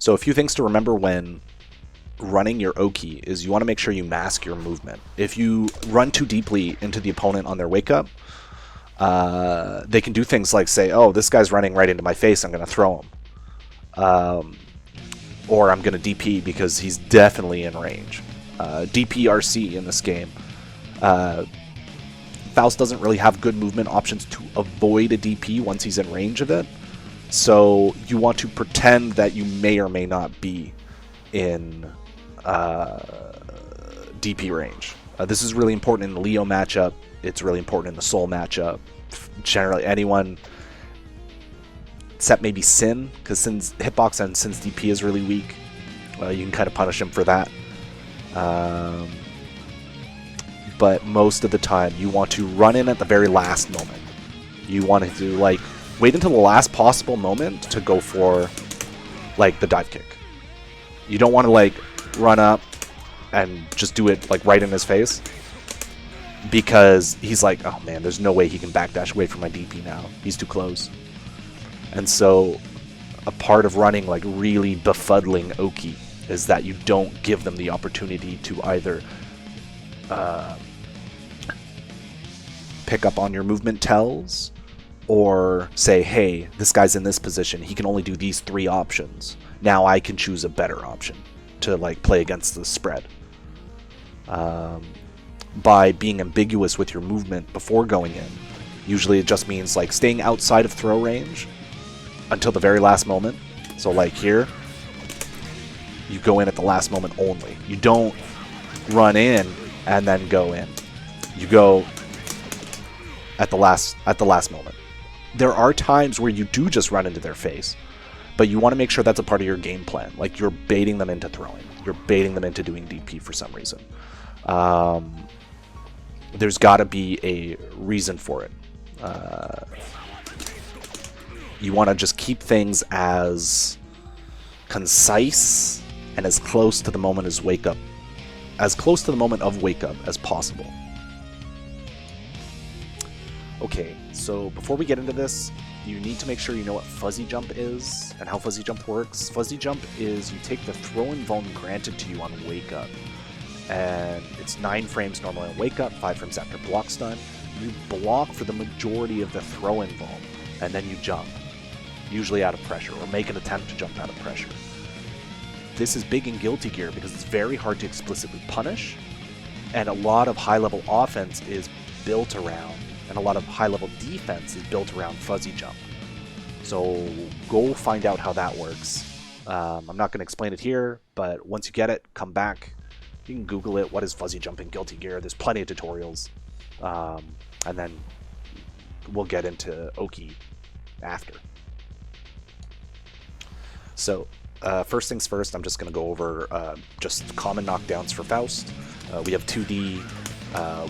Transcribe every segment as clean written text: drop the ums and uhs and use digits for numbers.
So a few things to remember when running your Oki is you want to make sure you mask your movement. If you run too deeply into the opponent on their wake up, they can do things like say, oh, this guy's running right into my face, I'm going to throw him. Or I'm going to DP because he's definitely in range. DPRC in this game. Faust doesn't really have good movement options to avoid a DP once he's in range of it. So you want to pretend that you may or may not be in DP range. This is really important in the Leo matchup. It's really important in the Soul matchup. Generally, anyone except maybe Sin, because Sin's hitbox and Sin's DP is really weak. You can kind of punish him for that. But most of the time, you want to run in at the very last moment. You want to like wait until the last possible moment to go for like the dive kick. You don't want to like run up and just do it like right in his face, because he's like, oh man, there's no way he can backdash away from my DP now. He's too close. And so a part of running like really befuddling Oki is that you don't give them the opportunity to either pick up on your movement tells or say, hey, this guy's in this position, he can only do these 3 options. Now I can choose a better option to like play against the spread. By being ambiguous with your movement before going in, usually it just means like staying outside of throw range until the very last moment. So like here, you go in at the last moment only. You don't run in and then go in. You go at the last moment. There are times where you do just run into their face, but you want to make sure that's a part of your game plan. Like you're baiting them into throwing. You're baiting them into doing DP for some reason. There's got to be a reason for it. You want to just keep things as concise and as close to the moment as wake up, as close to the moment of wake up as possible. Okay, so before we get into this, you need to make sure you know what fuzzy jump is and how fuzzy jump works. Fuzzy jump is you take the throw-in vuln granted to you on wake up, and it's 9 frames normally on wake up, 5 frames after block stun. You block for the majority of the throw-in vuln, and then you jump, usually out of pressure, or make an attempt to jump out of pressure. This is big in Guilty Gear because it's very hard to explicitly punish, and a lot of high-level offense is built around, and a lot of high-level defense is built around fuzzy jump. So go find out how that works. I'm not going to explain it here, but once you get it, come back. You can Google it. What is fuzzy jump in Guilty Gear? There's plenty of tutorials. And then we'll get into Oki after. So first things first, I'm just going to go over just common knockdowns for Faust. We have 2D,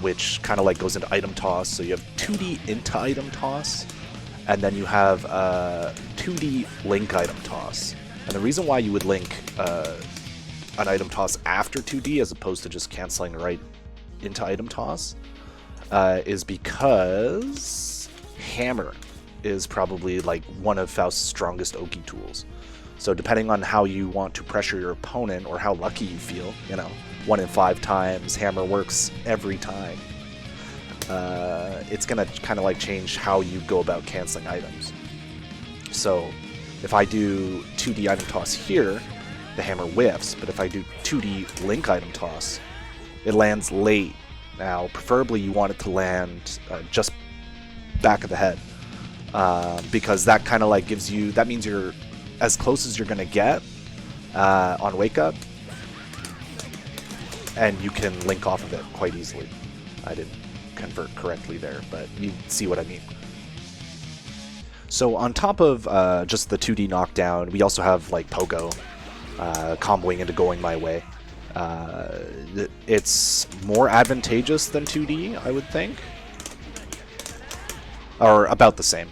which kind of like goes into item toss. So you have 2D into item toss, and then you have 2D link item toss. And the reason why you would link an item toss after 2D as opposed to just canceling right into item toss is because Hammer is probably like one of Faust's strongest Oki tools. So depending on how you want to pressure your opponent or how lucky you feel, 1 in 5 times Hammer works every time. It's gonna kind of like change how you go about canceling items. So if I do 2D item toss here, the Hammer whiffs, but if I do 2D link item toss, it lands late. Now, preferably you want it to land just back of the head, because that kind of like gives you, that means you're as close as you're going to get on wake up, and you can link off of it quite easily. I didn't convert correctly there, but you see what I mean. So on top of just the 2D knockdown, we also have like Pogo, comboing into going my way. It's more advantageous than 2D, I would think. Or about the same,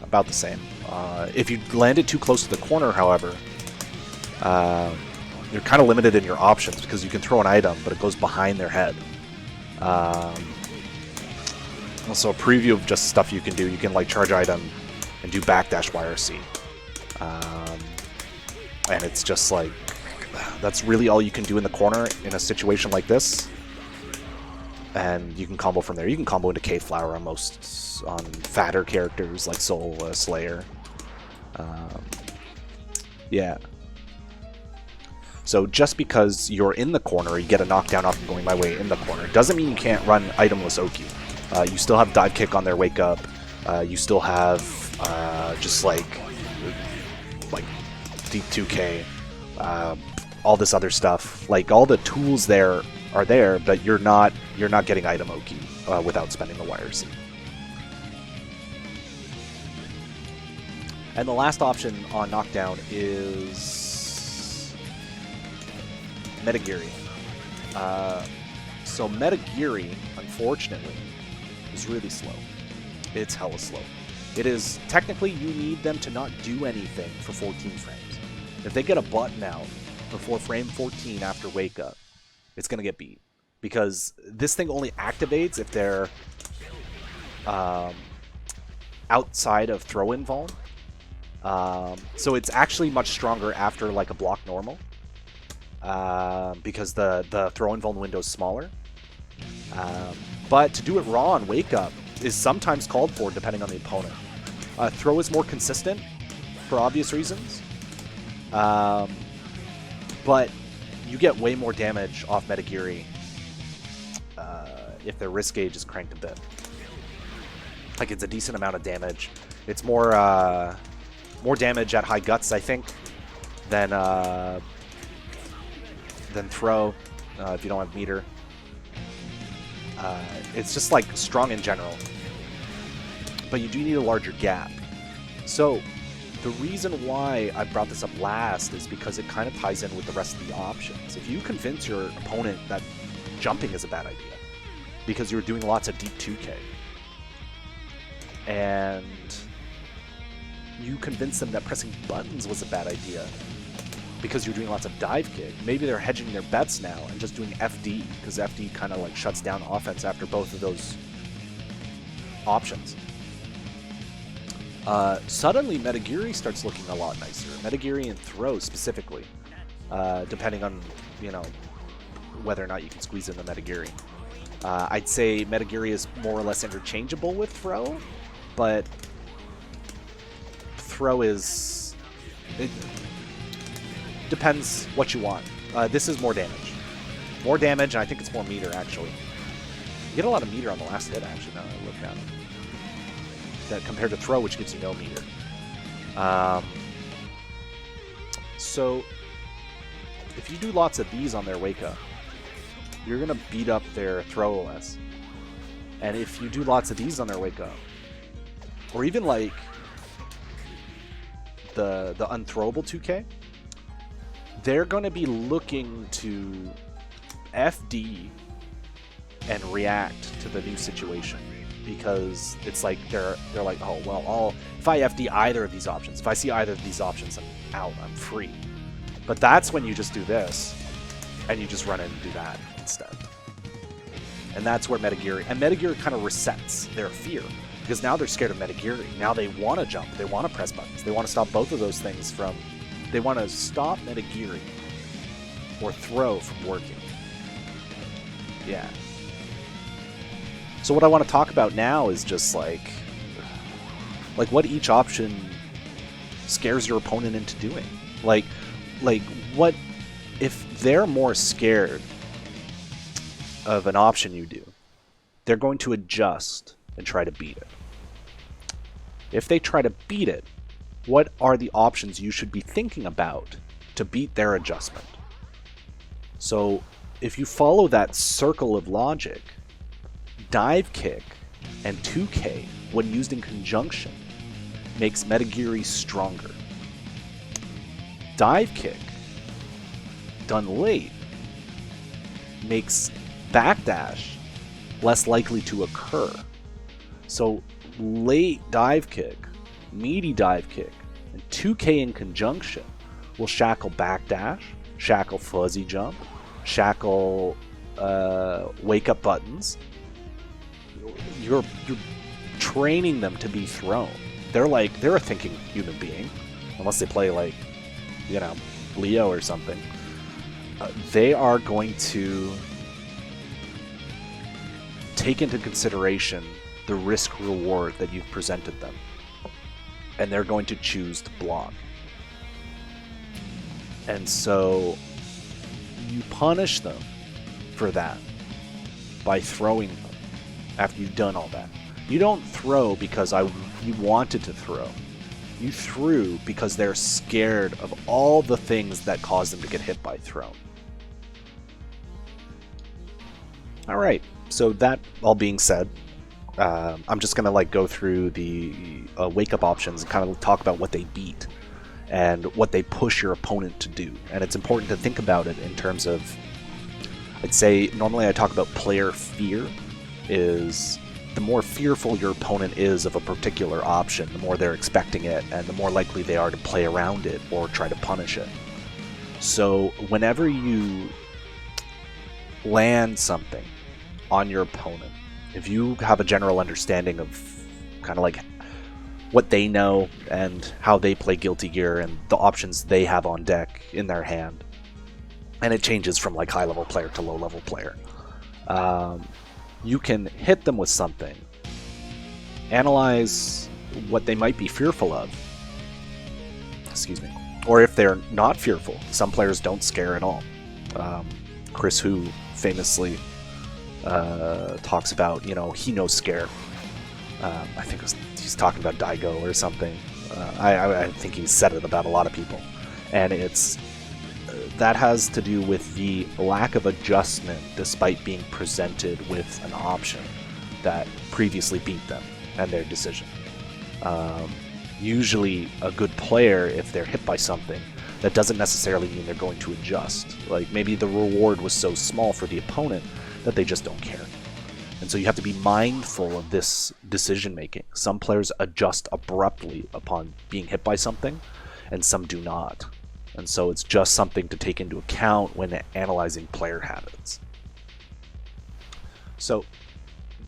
if you land it too close to the corner, however, you're kind of limited in your options because you can throw an item, but it goes behind their head. Also, a preview of just stuff you can do. You can like charge item and do backdash YRC. And it's just like, that's really all you can do in the corner in a situation like this. And you can combo from there. You can combo into K-Flower on fatter characters like Soul Slayer. Yeah. So just because you're in the corner, you get a knockdown off of going my way in the corner, doesn't mean you can't run itemless Oki. You still have dive kick on their wake up. You still have just like deep 2K, all this other stuff. Like all the tools there are there, but you're not getting item Oki without spending the wires. And the last option on knockdown is Metagiri. So Metagiri, unfortunately, is really slow. It's hella slow. It is, technically, you need them to not do anything for 14 frames. If they get a button out before frame 14 after wake up, it's going to get beat. Because this thing only activates if they're outside of throw-in vuln. So it's actually much stronger after like a block normal. Because the throw-in vuln window is smaller. But to do it raw on wake up is sometimes called for depending on the opponent. Throw is more consistent for obvious reasons. But you get way more damage off Metagiri if their risk gauge is cranked a bit. Like it's a decent amount of damage. It's more damage at high guts, I think, than throw if you don't have meter. It's just like strong in general, but you do need a larger gap. So the reason why I brought this up last is because it kind of ties in with the rest of the options. If you convince your opponent that jumping is a bad idea because you're doing lots of deep 2K, and you convince them that pressing buttons was a bad idea because you're doing lots of dive kick, maybe they're hedging their bets now and just doing FD, because FD kind of like shuts down offense after both of those options. Suddenly Metagiri starts looking a lot nicer. Metagiri and throw specifically, depending on, you know, whether or not you can squeeze in the Metagiri. I'd say Metagiri is more or less interchangeable with throw, but throw is... It depends what you want. This is more damage. More damage, and I think it's more meter, actually. You get a lot of meter on the last hit, actually, now that I look at it. That compared to throw, which gives you no meter. So, if you do lots of these on their wake up, you're going to beat up their throw OS. And if you do lots of these on their wake up, or even like the unthrowable 2K, they're going to be looking to FD and react to the new situation, because it's like they're like, oh well, if I FD either of these options, if I see either of these options, I'm out, I'm free. But that's when you just do this and you just run in and do that instead. And that's where Metagiri kind of resets their fear, because now they're scared of Metagiri. Now they want to jump, they want to press buttons, they want to stop both of those things from... They want to stop Metagiri or throw from working. Yeah. So what I want to talk about now is just like what each option scares your opponent into doing. Like what if they're more scared of an option you do, they're going to adjust and try to beat it. If they try to beat it, what are the options you should be thinking about to beat their adjustment? So if you follow that circle of logic, dive kick and 2K, when used in conjunction, makes Metagiri stronger. Dive kick, done late, makes backdash less likely to occur. So late dive kick, meaty dive kick, and 2K in conjunction will shackle backdash, shackle fuzzy jump, shackle wake up buttons. You're training them to be thrown. They're a thinking human being, unless they play like, you know, Leo or something, they are going to take into consideration the risk reward that you've presented them, and they're going to choose to block. And so you punish them for that by throwing them after you've done all that. You don't throw because you wanted to throw. You threw because they're scared of all the things that cause them to get hit by throw. Alright, so that all being said, I'm just going to go through the wake up options and kind of talk about what they beat and what they push your opponent to do. And it's important to think about it in terms of, I'd say, normally I talk about player fear, is the more fearful your opponent is of a particular option, the more they're expecting it, and the more likely they are to play around it or try to punish it. So whenever you land something on your opponent, if you have a general understanding of kind of what they know and how they play Guilty Gear and the options they have on deck in their hand, and it changes from high level player to low level player, you can hit them with something, analyze what they might be fearful of, or if they're not fearful. Some players don't scare at all. Chris Hu famously talks about, he knows scare. I think he's talking about Daigo or something. I think he's said it about a lot of people, and that has to do with the lack of adjustment despite being presented with an option that previously beat them and their decision. Usually a good player, if they're hit by something, that doesn't necessarily mean they're going to adjust. Maybe the reward was so small for the opponent that they just don't care. And so you have to be mindful of this decision making. Some players adjust abruptly upon being hit by something, and some do not. And so it's just something to take into account when analyzing player habits. So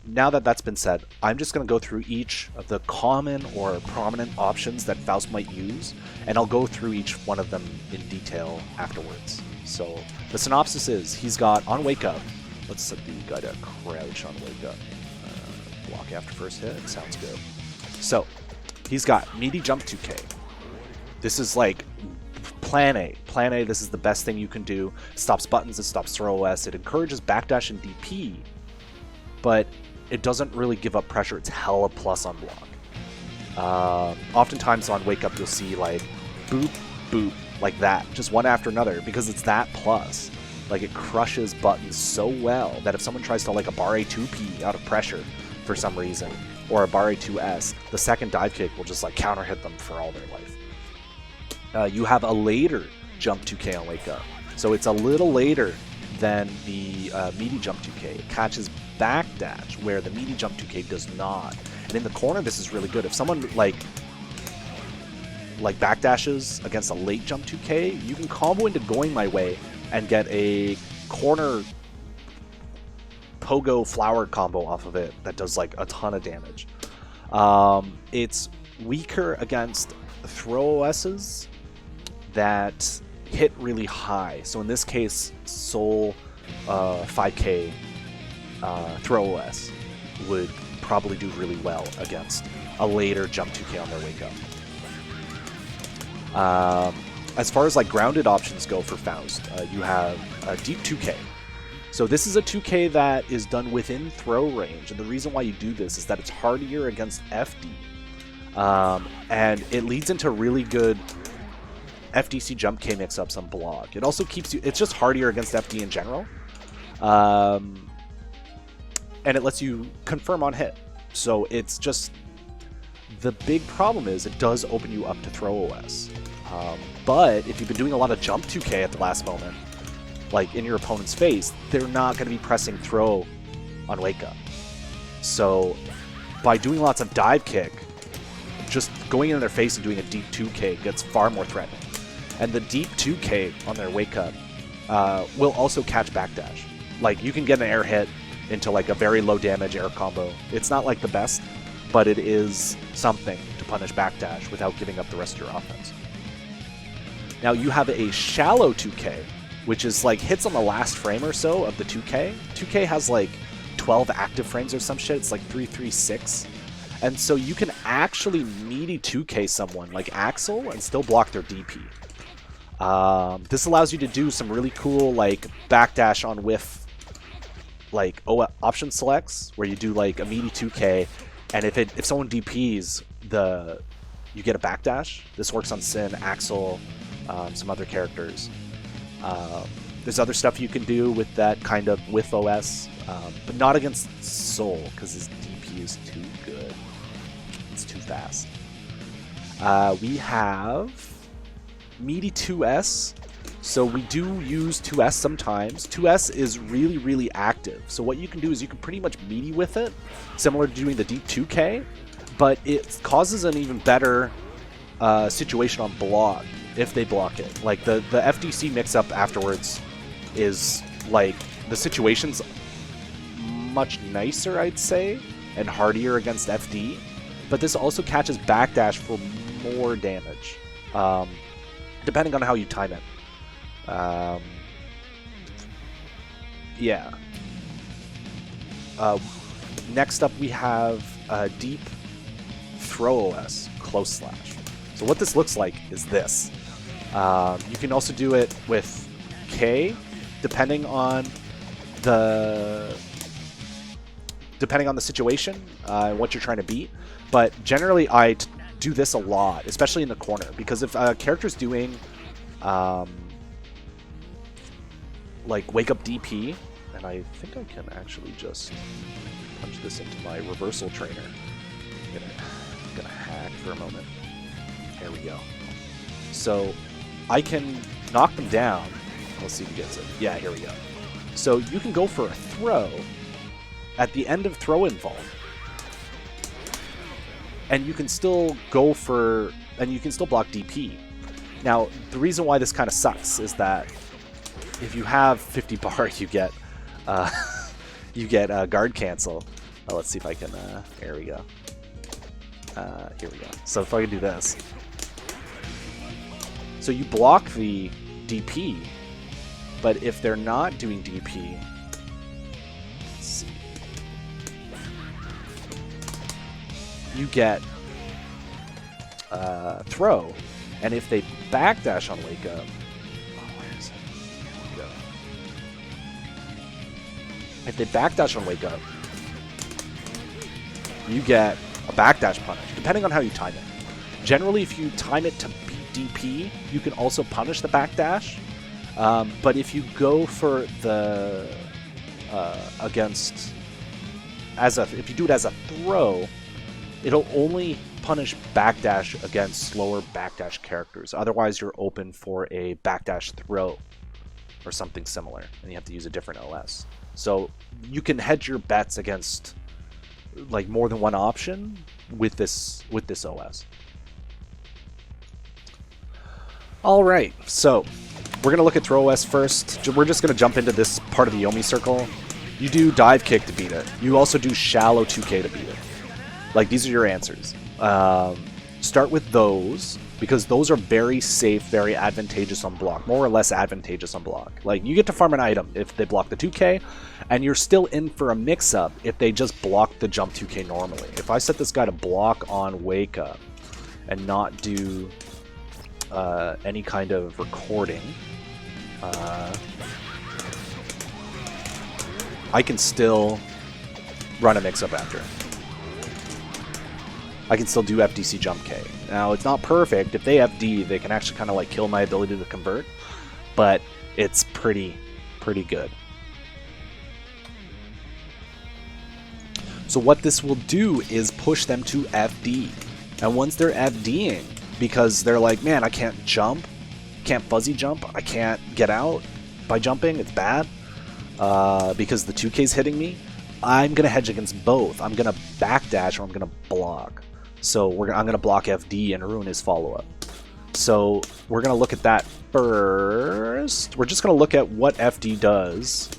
now that that's been said, I'm just going to go through each of the common or prominent options that Faust might use, and I'll go through each one of them in detail afterwards. So the synopsis is, he's got on Wake Up, let's set the guy to crouch on Wake Up. Block after first hit, sounds good. So he's got Meaty Jump 2K. This is Plan A. Plan A, this is the best thing you can do. It stops buttons, it stops throw OS, it encourages backdash and DP, but it doesn't really give up pressure. It's hella plus on block. Oftentimes on Wake Up you'll see boop, boop, like that, just one after another, because it's that plus. It crushes buttons so well that if someone tries to a bar A2P out of pressure for some reason, or a bar A2S, the second dive kick will just counter hit them for all their life. You have a later jump 2K on Wake Up. So it's a little later than the Meaty Jump 2K. It catches backdash where the Meaty Jump 2K does not. And in the corner, this is really good. If someone backdashes against a late jump 2K, you can combo into Going My Way and get a corner pogo flower combo off of it that does a ton of damage. It's weaker against throw OSs that hit really high. So in this case, Soul 5K throw OS would probably do really well against a later jump 2K on their Wake Up. As far as grounded options go for Faust, you have a Deep 2K. So this is a 2K that is done within throw range, and the reason why you do this is that it's hardier against FD. And it leads into really good FDC jump K mix-ups on block. It also keeps you, it's just hardier against FD in general. And it lets you confirm on hit. So it's just, the big problem is it does open you up to throw OS. But if you've been doing a lot of jump 2K at the last moment, in your opponent's face, they're not going to be pressing throw on Wake Up. So by doing lots of dive kick, just going in their face and doing a deep 2K gets far more threatening. And the deep 2K on their Wake Up will also catch backdash. You can get an air hit into a very low damage air combo. It's not the best, but it is something to punish backdash without giving up the rest of your offense. Now you have a shallow 2K, which is like hits on the last frame or so of the 2K. 2K has like 12 active frames or some shit. It's like 336. And so you can actually meaty 2K someone like Axel and still block their DP. This allows you to do some really cool like backdash on whiff like option selects where you do like a meaty 2K, and if someone DPs you get a backdash. This works on Sin, Axel, some other characters. There's other stuff you can do with that kind of with OS, but not against Soul because his DP is too good. It's too fast. We have meaty 2S. So we do use 2S sometimes. 2S is really, really active. So what you can do is you can pretty much meaty with it, similar to doing the deep 2K, but it causes an even better situation on block if they block it. Like the FDC mix-up afterwards is like, the situation's much nicer, I'd say, and hardier against FD, but this also catches backdash for more damage, depending on how you time it. Yeah. Next up we have deep throw OS, close slash. So what this looks like is this. You can also do it with K, depending on the situation and what you're trying to beat. But generally I do this a lot, especially in the corner, because if a character's doing like wake up DP, and I think I can actually just punch this into my reversal trainer. I'm gonna hack for a moment. There we go. So I can knock them down. Let's see if he gets it. Yeah, here we go. So you can go for a throw at the end of throw involve, and you can still go for, and you can still block DP. Now, the reason why this kind of sucks is that if you have 50 bar, you get guard cancel. Let's see if I can. There we go. Here we go. So if I can do this, so you block the DP, but if they're not doing DP, let's see, you get throw, and if they backdash on wake up. If they backdash on wake up, you get a backdash punish, depending on how you time it. Generally, if you time it to beat DP, you can also punish the backdash. But if you go for the if you do it as a throw, it'll only punish backdash against slower backdash characters. Otherwise, you're open for a backdash throw or something similar, and you have to use a different OS. So you can hedge your bets against like more than one option with this OS. All right, so we're gonna look at throw OS first. We're just gonna jump into this part of the Yomi circle. You do dive kick to beat it. You also do shallow 2K to beat it. Like, these are your answers. Start with those, because those are very safe, very advantageous on block, more or less advantageous on block. Like, you get to farm an item if they block the 2K, and you're still in for a mix-up if they just block the jump 2K normally. If I set this guy to block on wake up and not do any kind of recording, I can still run a mix-up after. I can still do FDC jump K. Now, it's not perfect. If they FD, they can actually kind of like kill my ability to convert, but it's pretty good. So what this will do is push them to FD. And once they're FDing, because they're like, man, I can't jump, can't fuzzy jump, I can't get out by jumping, it's bad, because the 2K's hitting me, I'm going to hedge against both. I'm going to backdash or I'm going to block. So I'm going to block FD and ruin his follow-up. So we're going to look at that first. We're just going to look at what FD does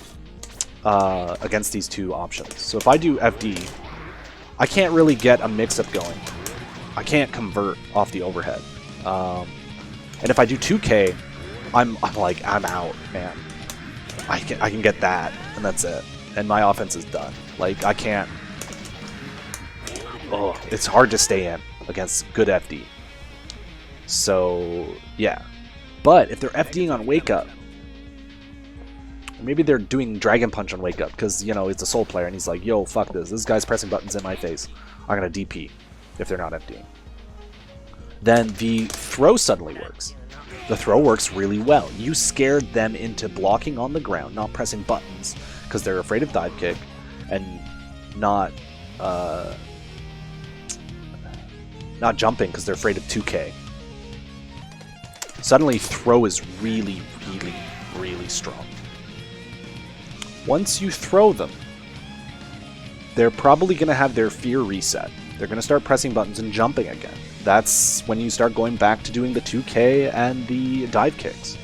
against these two options. So if I do FD, I can't really get a mix-up going. I can't convert off the overhead. And if I do 2K, I'm like, I'm out, man. I can get that, and that's it. And my offense is done. Like, I can't... Oh, it's hard to stay in against good FD. So, yeah. But if they're FDing on Wake Up, maybe they're doing Dragon Punch on Wake Up, because, you know, it's a Soul player, and he's like, yo, fuck this. This guy's pressing buttons in my face. I'm going to DP if they're not FDing. Then the throw suddenly works. The throw works really well. You scared them into blocking on the ground, not pressing buttons, because they're afraid of dive kick, and not jumping because they're afraid of 2K. Suddenly, throw is really, really, really strong. Once you throw them, they're probably going to have their fear reset. They're going to start pressing buttons and jumping again. That's when you start going back to doing the 2K and the dive kicks.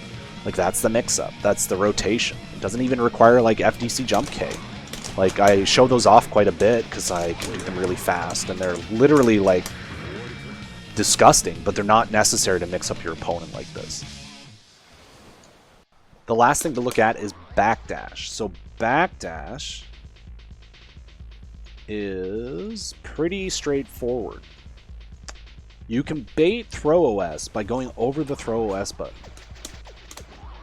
Like, that's the mix-up. That's the rotation. It doesn't even require, like, FDC jump K. Like, I show those off quite a bit because I can do them really fast, and they're literally, like, disgusting, but they're not necessary to mix up your opponent like this. The last thing to look at is backdash. So backdash is pretty straightforward. You can bait throw OS by going over the throw OS button.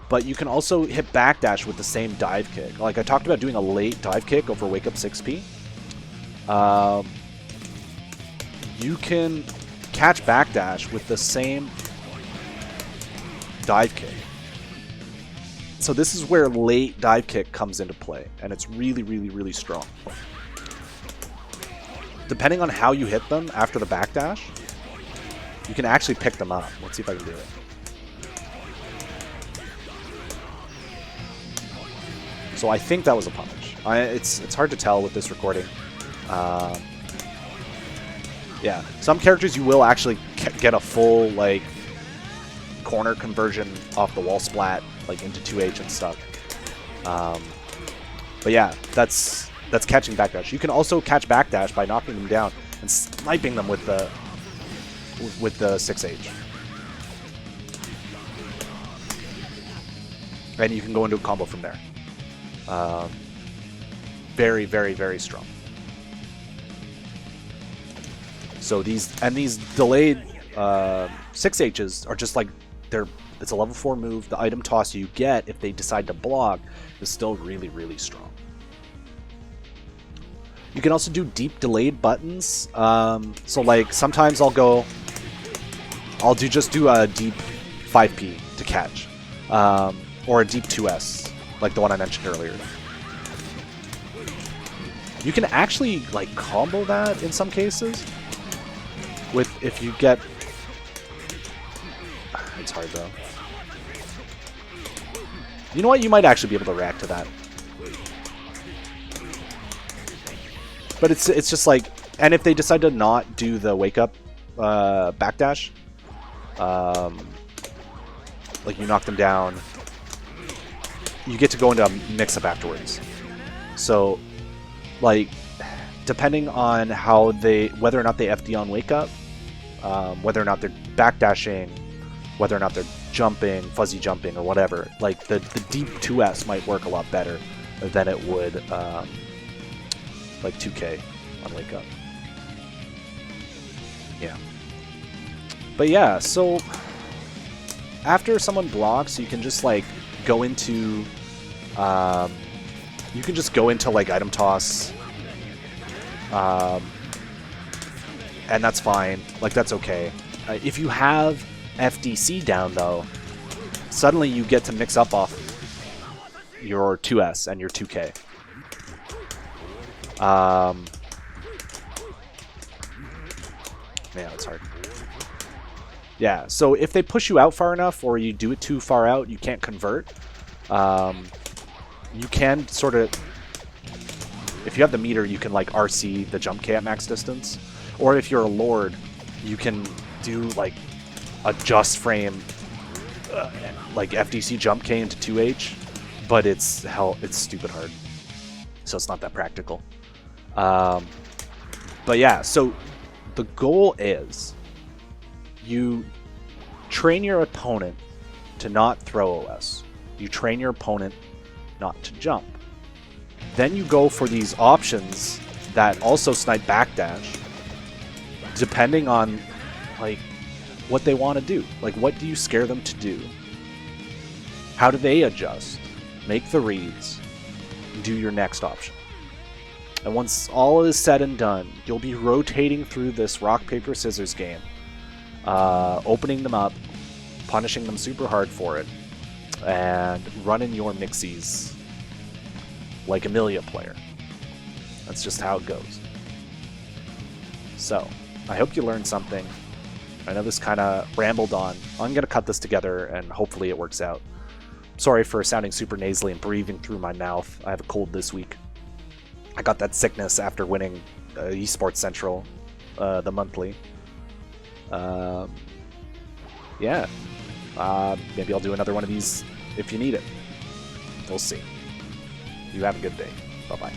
But you can also hit backdash with the same dive kick. Like I talked about doing a late dive kick over Wake Up 6P. You can catch backdash with the same dive kick. So this is where late dive kick comes into play, and it's really, really, really strong. Depending on how you hit them after the backdash, you can actually pick them up. Let's see if I can do it. So I think that was a punish. It's hard to tell with this recording. Yeah, some characters you will actually get a full like corner conversion off the wall splat, like into 2H and stuff. But yeah, that's catching backdash. You can also catch backdash by knocking them down and sniping them with the 6H. And you can go into a combo from there. Very, very, very strong. So these delayed 6Hs are just like it's a level 4 move. The item toss you get if they decide to block is still really, really strong. You can also do deep delayed buttons. So like sometimes I'll do a deep 5P to catch, or a deep 2S, like the one I mentioned earlier. You can actually like combo that in some cases. If you get, it's hard though. You know what? You might actually be able to react to that. But it's just like, and if they decide to not do the wake up backdash, like you knock them down, you get to go into a mix up afterwards. So, like, depending on whether or not they FD on wake up, whether or not they're backdashing, whether or not they're jumping, fuzzy jumping, or whatever, like the deep 2S might work a lot better than it would like 2K on wake up. Yeah. But yeah, so after someone blocks, you can just like go into like item toss. And that's fine. Like, that's okay. If you have FDC down, though, suddenly you get to mix up off your 2S and your 2K. Man, it's hard. Yeah, so if they push you out far enough, or you do it too far out, you can't convert. You can sort of... If you have the meter, you can like RC the jump K at max distance. Or if you're a Lord, you can do like a just frame like FDC jump K into 2H, but it's stupid hard. So it's not that practical. But yeah, so the goal is you train your opponent to not throw OS. You train your opponent not to jump. Then you go for these options that also snipe backdash, depending on like what they want to do. Like, what do you scare them to do? How do they adjust? Make the reads. Do your next option. And once all is said and done, you'll be rotating through this rock, paper, scissors game, opening them up, punishing them super hard for it, and running your mixies like Amelia player. That's just how it goes. So, I hope you learned something. I know this kind of rambled on. I'm going to cut this together and hopefully it works out. Sorry for sounding super nasally and breathing through my mouth. I have a cold this week. I got that sickness after winning Esports Central, the monthly. Yeah. Maybe I'll do another one of these if you need it. We'll see. You have a good day. Bye-bye.